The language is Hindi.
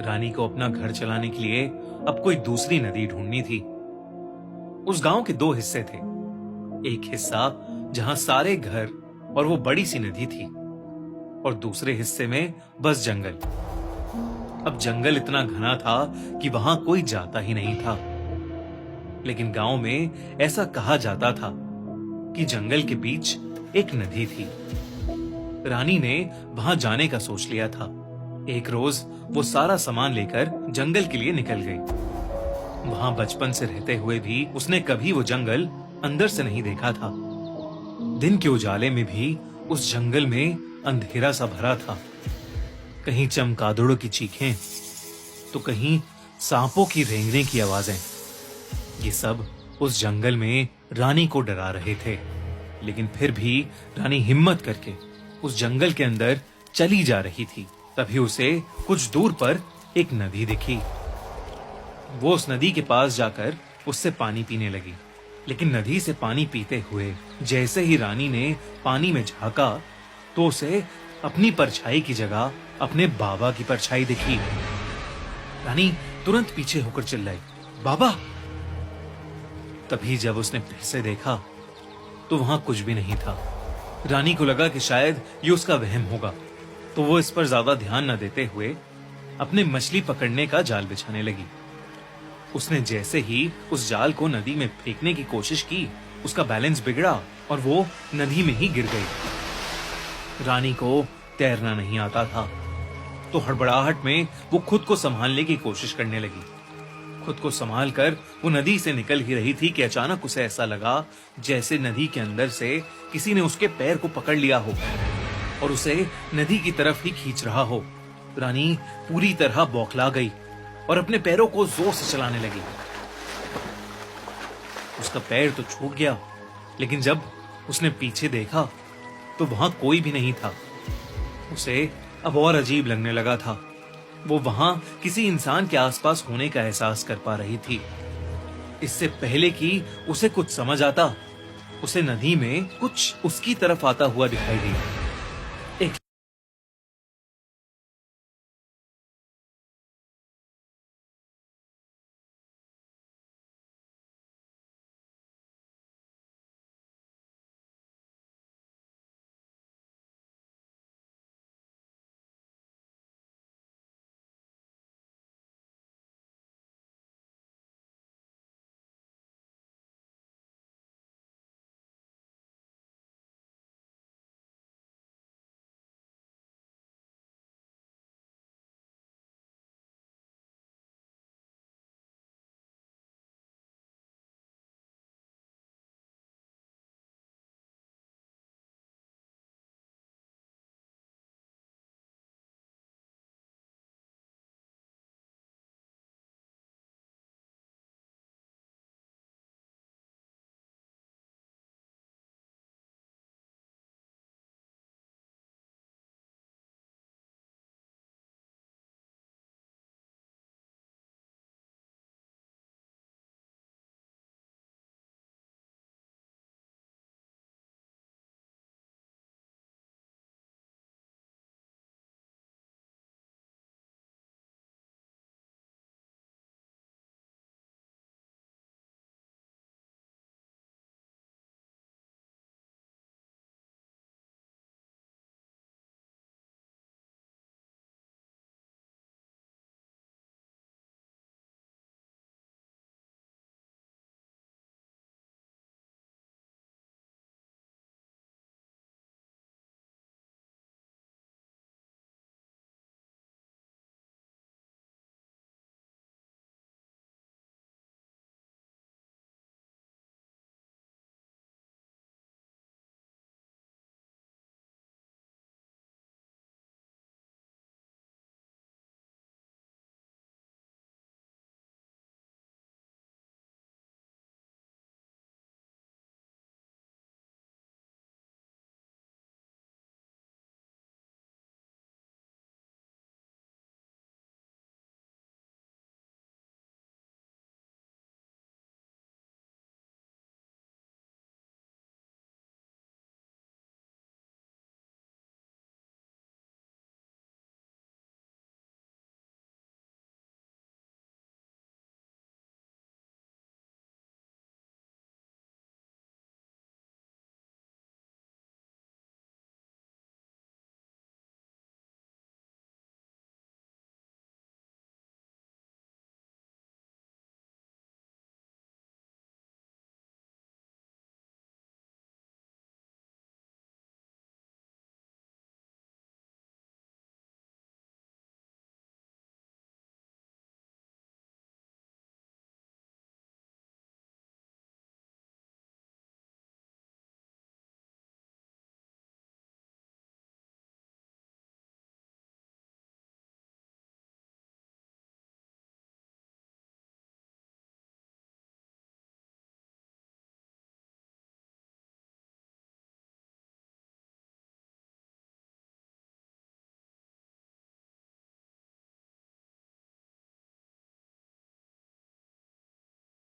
रानी को अपना घर चलाने के लिए अब कोई दूसरी नदी ढूंढनी थी। उस गांव के दो हिस्से थे। एक हिस्सा जहां सारे घर और वो बड़ी सी नदी थी, और दूसरे हिस्से में बस जंगल। अब जंगल इतना घना था कि वहां कोई जाता ही नहीं था। लेकिन गांव में ऐसा कहा जाता था कि जंगल के बीच एक नदी थी। रानी ने वहां जाने का सोच लिया था। एक रोज वो सारा सामान लेकर जंगल के लिए निकल गई। वहां बचपन से रहते हुए भी उसने कभी वो जंगल अंदर से नहीं देखा था। दिन के उजाले में भी उस जंगल में अंधेरा सा भरा था। कहीं चमगादड़ों की चीखें, तो कहीं सांपों की रेंगने की आवाजें। ये सब उस जंगल में रानी को डरा रहे थे। लेकिन फिर भी रानी हिम्मत करके उस जंगल के अंदर चली जा रही थी। तभी उसे कुछ दूर पर एक नदी दिखी। वो उस नदी के पास जाकर उससे पानी पीने लगी। लेकिन नदी से पानी पीते हुए जैसे ही रानी ने पानी में झांका, तो उसे अपनी परछाई की जगह अपने बाबा की परछाई दिखी। रानी तुरंत पीछे होकर चिल्लाई, बाबा! तभी जब उसने फिर से देखा तो वहां कुछ भी नहीं था। रानी को लगा कि शायद ये उसका वहम होगा, तो वो इस पर ज्यादा ध्यान न देते हुए अपने मछली पकड़ने का जाल बिछाने लगी। उसने जैसे ही उस जाल को नदी में फेंकने की कोशिश की, उसका बैलेंस बिगड़ा और वो नदी में ही गिर गई। रानी को तैरना नहीं आता था, तो हड़बड़ाहट में वो खुद को संभालने की कोशिश करने लगी। खुद को संभाल कर वो नदी से निकल ही रही थी कि अचानक उसे ऐसा लगा जैसे नदी के अंदर से किसी ने उसके पैर को पकड़ लिया हो और उसे नदी की तरफ ही खींच रहा हो। रानी पूरी तरह बौखला गई और अपने पैरों को जोर से चलाने लगी। उसका पैर तो छूट गया, लेकिन जब उसने पीछे देखा तो वहां कोई भी नहीं था। उसे अब और अजीब लगने लगा था। वो वहां किसी इंसान के आसपास होने का एहसास कर पा रही थी। इससे पहले कि उसे कुछ समझ आता, उसे नदी में कुछ उसकी तरफ आता हुआ दिखाई दिया।